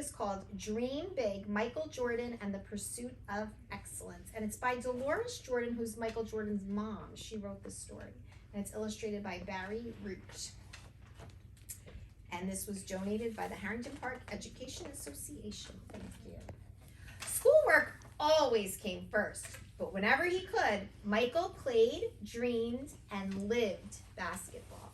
is called Dream Big, Michael Jordan and the Pursuit of Excellence. And it's by Dolores Jordan, who's Michael Jordan's mom. She wrote this story. And it's illustrated by Barry Root. And this was donated by the Harrington Park Education Association. Thank you. Schoolwork always came first, but whenever he could, Michael played, dreamed, and lived basketball.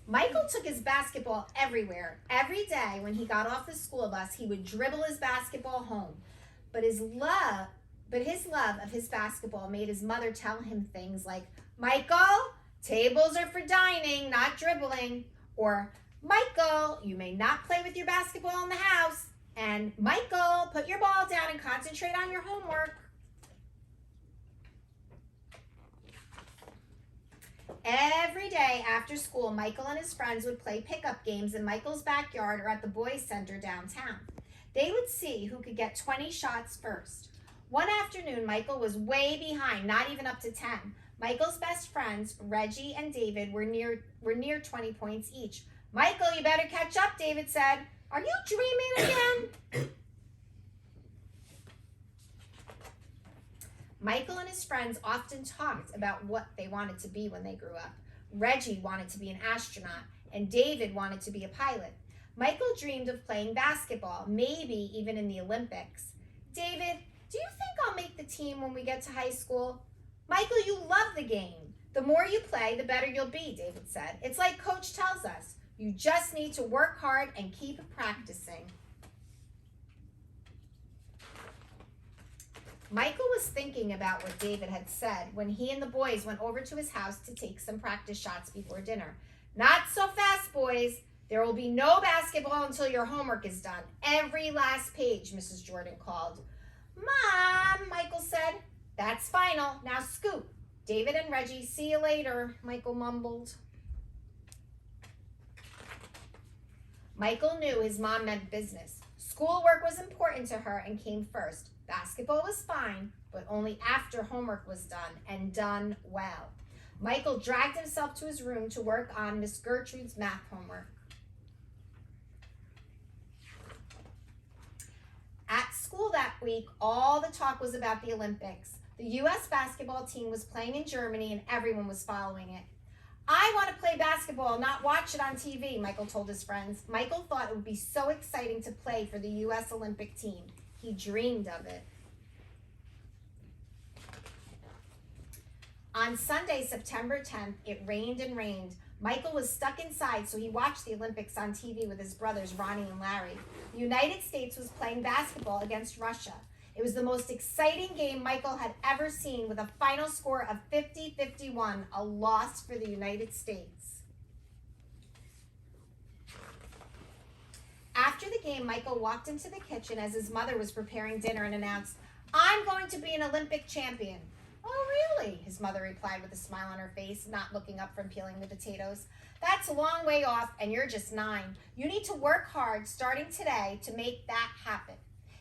Michael took his basketball everywhere. Every day when he got off the school bus, he would dribble his basketball home. But his love of his basketball made his mother tell him things like, Michael, tables are for dining, not dribbling. Or, Michael, you may not play with your basketball in the house. And, Michael, put your ball down and concentrate on your homework. Every day after school, Michael and his friends would play pickup games in Michael's backyard or at the boys' center downtown. They would see who could get 20 shots first. One afternoon, Michael was way behind, not even up to 10. Michael's best friends, Reggie and David, were near 20 points each. Michael, you better catch up, David said. Are you dreaming again? Michael and his friends often talked about what they wanted to be when they grew up. Reggie wanted to be an astronaut, and David wanted to be a pilot. Michael dreamed of playing basketball, maybe even in the Olympics. David, do you think I'll make the team when we get to high school? Michael, you love the game. The more you play, the better you'll be, David said. It's like Coach tells us. You just need to work hard and keep practicing. Michael was thinking about what David had said when he and the boys went over to his house to take some practice shots before dinner. Not so fast, boys. There will be no basketball until your homework is done. Every last page, Mrs. Jordan called. Mom, Michael said. That's final. Now scoot. David and Reggie, see you later, Michael mumbled. Michael knew his mom meant business. Schoolwork was important to her and came first. Basketball was fine, but only after homework was done, and done well. Michael dragged himself to his room to work on Miss Gertrude's math homework. At school that week, all the talk was about the Olympics. The U.S. basketball team was playing in Germany, and everyone was following it. I want to play basketball, not watch it on TV, Michael told his friends. Michael thought it would be so exciting to play for the U.S. Olympic team. He dreamed of it. On Sunday, September 10th, it rained and rained. Michael was stuck inside, so he watched the Olympics on TV with his brothers, Ronnie and Larry. The United States was playing basketball against Russia. It was the most exciting game Michael had ever seen, with a final score of 50-51, a loss for the United States. After the game, Michael walked into the kitchen as his mother was preparing dinner and announced, I'm going to be an Olympic champion. Oh, really? His mother replied with a smile on her face, not looking up from peeling the potatoes. That's a long way off, and you're just 9. You need to work hard starting today to make that happen.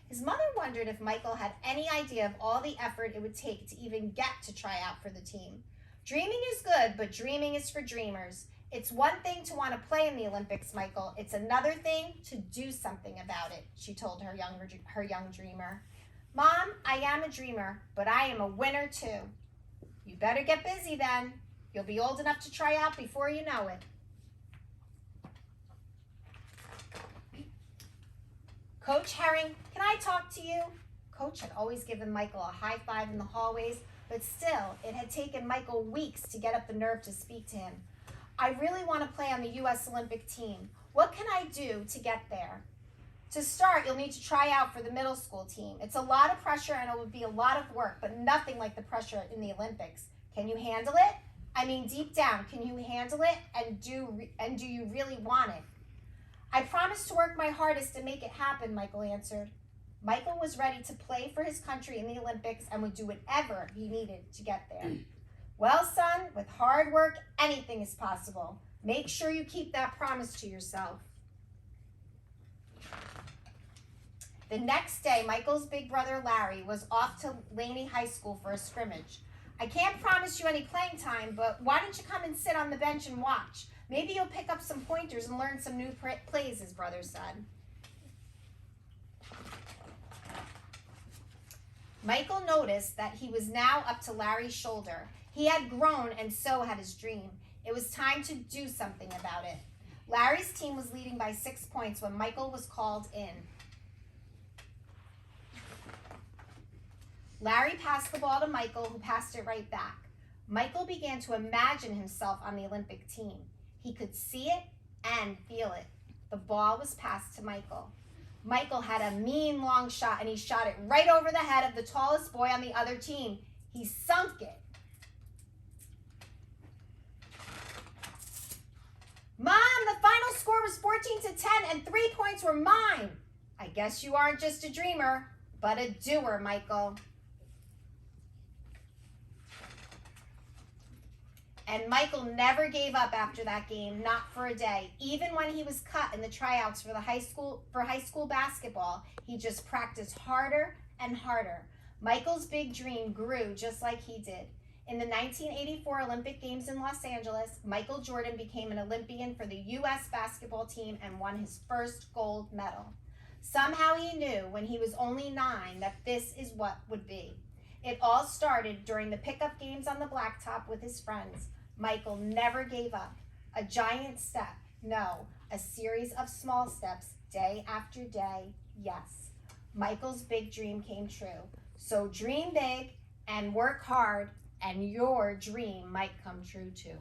His mother wondered if Michael had any idea of all the effort it would take to even get to try out for the team. Dreaming is good, but dreaming is for dreamers. It's one thing to want to play in the Olympics, Michael. It's another thing to do something about it, she told her young dreamer. Mom, I am a dreamer, but I am a winner too. You better get busy then. You'll be old enough to try out before you know it. Coach Herring, can I talk to you? Coach had always given Michael a high five in the hallways, but still, it had taken Michael weeks to get up the nerve to speak to him. I really want to play on the U.S. Olympic team. What can I do to get there? To start, you'll need to try out for the middle school team. It's a lot of pressure and it would be a lot of work, but nothing like the pressure in the Olympics. Can you handle it? I mean, deep down, can you handle it? And do you really want it? I promise to work my hardest to make it happen, Michael answered. Michael was ready to play for his country in the Olympics and would do whatever he needed to get there. Well, son, with hard work, anything is possible. Make sure you keep that promise to yourself. The next day, Michael's big brother, Larry, was off to Laney High School for a scrimmage. I can't promise you any playing time, but why don't you come and sit on the bench and watch? Maybe you'll pick up some pointers and learn some new plays, his brother said. Michael noticed that he was now up to Larry's shoulder. He had grown, and so had his dream. It was time to do something about it. Larry's team was leading by 6 points when Michael was called in. Larry passed the ball to Michael, who passed it right back. Michael began to imagine himself on the Olympic team. He could see it and feel it. The ball was passed to Michael. Michael had a mean long shot, and he shot it right over the head of the tallest boy on the other team. He sunk it. Mom, the final score was 14-10, and 3 points were mine. I guess you aren't just a dreamer, but a doer, Michael. And Michael never gave up after that game, not for a day. Even when he was cut in the tryouts for high school basketball, he just practiced harder and harder. Michael's big dream grew just like he did. In the 1984 Olympic Games in Los Angeles, Michael Jordan became an Olympian for the U.S. basketball team and won his first gold medal. Somehow he knew when he was only 9 that this is what would be. It all started during the pickup games on the blacktop with his friends. Michael never gave up. A giant step, no, a series of small steps, day after day, yes. Michael's big dream came true. So dream big and work hard, and your dream might come true too.